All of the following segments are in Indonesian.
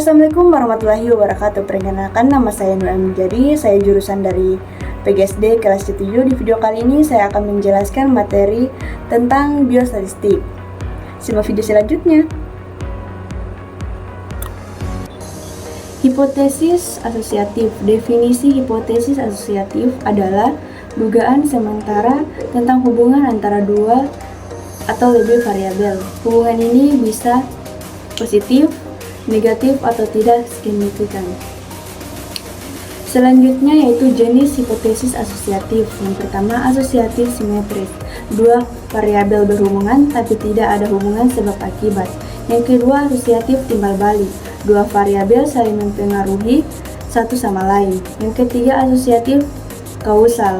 Assalamualaikum warahmatullahi wabarakatuh. Perkenalkan, nama saya Nur Amin Jadi. Saya jurusan dari PGSD kelas 7. Di video kali ini saya akan menjelaskan materi tentang biostatistik. Simak video selanjutnya. Hipotesis asosiatif. Definisi hipotesis asosiatif adalah dugaan sementara tentang hubungan antara dua atau lebih variabel. Hubungan ini bisa positif, negatif, atau tidak signifikan. Selanjutnya yaitu jenis hipotesis asosiatif. Yang pertama, asosiatif simetris. Dua variabel berhubungan tapi tidak ada hubungan sebab akibat. Yang kedua, asosiatif timbal balik. Dua variabel saling mempengaruhi satu sama lain. Yang ketiga, asosiatif kausal.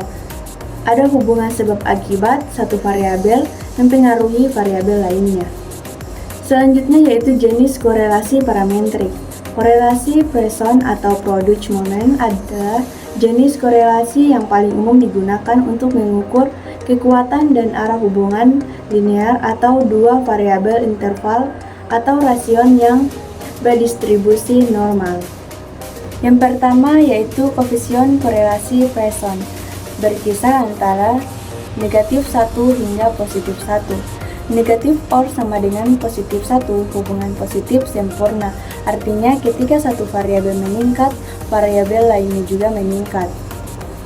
Ada hubungan sebab akibat satu variabel mempengaruhi variabel lainnya. Selanjutnya yaitu jenis korelasi parametrik. Korelasi Poisson atau product moment adalah jenis korelasi yang paling umum digunakan untuk mengukur kekuatan dan arah hubungan linear atau dua variabel interval atau rasion yang berdistribusi normal. Yang pertama yaitu koefisien korelasi Poisson, berkisar antara negatif 1 hingga positif 1. Negatif or sama dengan positif 1, hubungan positif sempurna. Artinya ketika satu variabel meningkat, variabel lainnya juga meningkat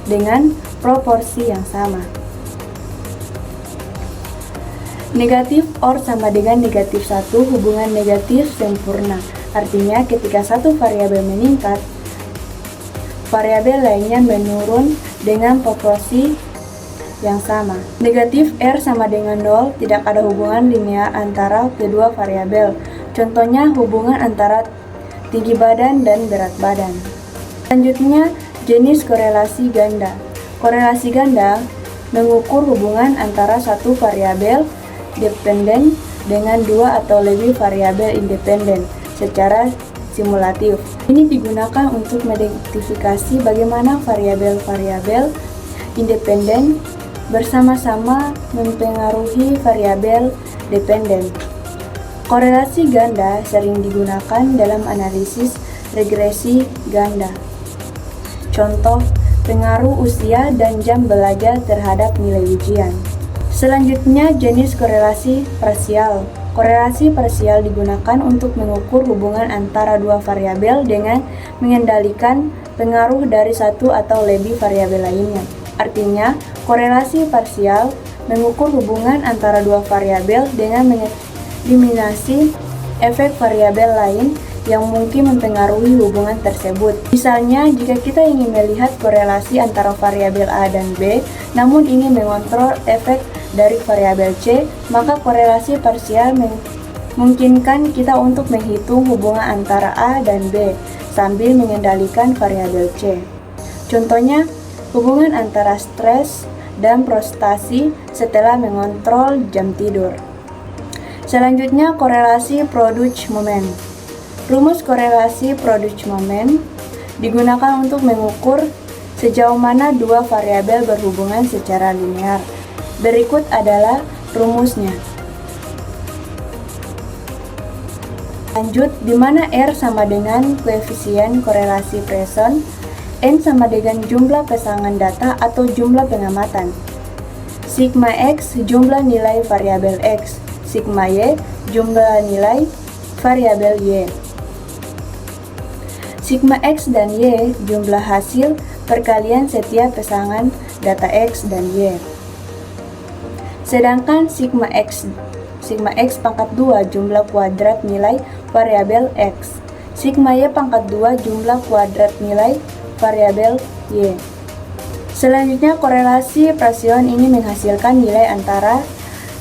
dengan proporsi yang sama. Negatif or sama dengan negatif 1, hubungan negatif sempurna. Artinya ketika satu variabel meningkat, variabel lainnya menurun dengan proporsi yang sama. Negatif R sama dengan 0, tidak ada hubungan linear antara kedua variabel. Contohnya hubungan antara tinggi badan dan berat badan. Selanjutnya, jenis korelasi ganda. Korelasi ganda mengukur hubungan antara satu variabel dependen dengan dua atau lebih variabel independen secara simulatif. Ini digunakan untuk mengidentifikasi bagaimana variabel-variabel independen bersama-sama mempengaruhi variabel dependen. Korelasi ganda sering digunakan dalam analisis regresi ganda. Contoh, pengaruh usia dan jam belajar terhadap nilai ujian. Selanjutnya, jenis korelasi parsial. Korelasi parsial digunakan untuk mengukur hubungan antara dua variabel dengan mengendalikan pengaruh dari satu atau lebih variabel lainnya. Artinya, korelasi parsial mengukur hubungan antara dua variabel dengan mengeliminasi efek variabel lain yang mungkin mempengaruhi hubungan tersebut. Misalnya, jika kita ingin melihat korelasi antara variabel A dan B, namun ingin mengontrol efek dari variabel C, maka korelasi parsial memungkinkan kita untuk menghitung hubungan antara A dan B sambil mengendalikan variabel C. Contohnya, hubungan antara stres dan prestasi setelah mengontrol jam tidur. Selanjutnya, korelasi product moment. Rumus korelasi product moment digunakan untuk mengukur sejauh mana dua variabel berhubungan secara linear. Berikut adalah rumusnya. Lanjut, di mana R sama dengan koefisien korelasi Poisson, N sama dengan jumlah pasangan data atau jumlah pengamatan. Sigma X jumlah nilai variabel X, sigma Y jumlah nilai variabel Y. Sigma X dan Y jumlah hasil perkalian setiap pasangan data X dan Y. Sedangkan sigma X pangkat 2 jumlah kuadrat nilai variabel X, sigma Y pangkat 2 jumlah kuadrat nilai variabel Y. Selanjutnya, korelasi Poisson ini menghasilkan nilai antara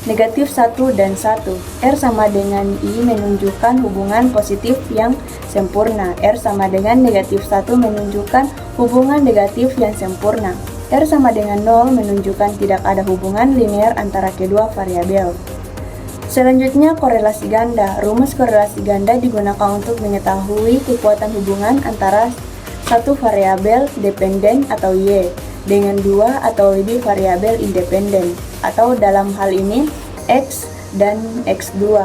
negatif 1 dan 1. R sama dengan I menunjukkan hubungan positif yang sempurna. R sama dengan negatif 1 menunjukkan hubungan negatif yang sempurna. R sama dengan 0 menunjukkan tidak ada hubungan linear antara kedua variabel. Selanjutnya, korelasi ganda. Rumus korelasi ganda digunakan untuk mengetahui kekuatan hubungan antara satu variabel dependen atau Y dengan dua atau lebih variabel independen, atau dalam hal ini X dan X2.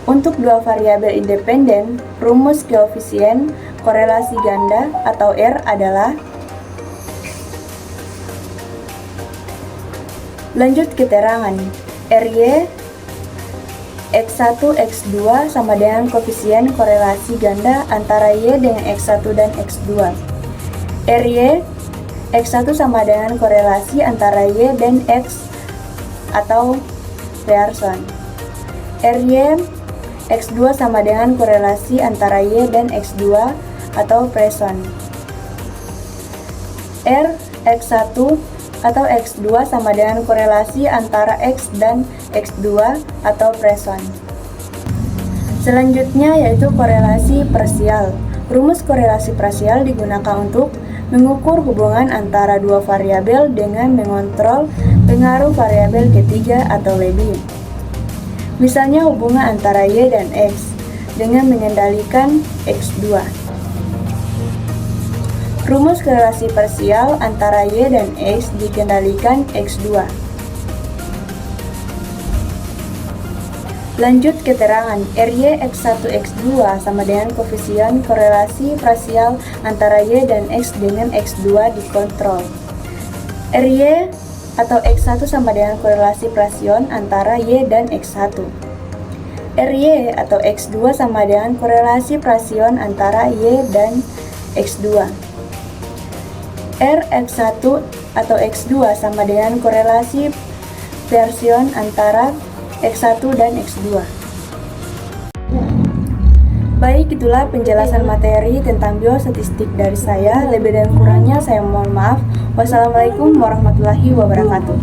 Untuk dua variabel independen, rumus koefisien korelasi ganda atau R adalah. Lanjut keterangan. RY X1 X2 sama dengan koefisien korelasi ganda antara Y dengan X1 dan X2. RY X1 sama dengan korelasi antara Y dan X atau Pearson. RY X2 sama dengan korelasi antara Y dan X2 atau Pearson. R X1 atau X2 sama dengan korelasi antara X dan X2 atau Pearson. Selanjutnya yaitu korelasi parsial. Rumus korelasi parsial digunakan untuk mengukur hubungan antara dua variabel dengan mengontrol pengaruh variabel ketiga atau lebih. Misalnya hubungan antara Y dan X dengan mengendalikan X2. Rumus korelasi parsial antara Y dan X dikendalikan X2. Lanjut keterangan. RY X1 X2 sama dengan koefisien korelasi parsial antara Y dan X dengan X2 dikontrol. RY atau X1 sama dengan korelasi parsial antara Y dan X1. RY atau X2 sama dengan korelasi parsial antara Y dan X2. Rx1 atau X2 sama dengan korelasi parsial antara X1 dan X2. Baik, itulah penjelasan materi tentang biostatistik dari saya. Lebih dan kurangnya saya mohon maaf. Wassalamualaikum warahmatullahi wabarakatuh.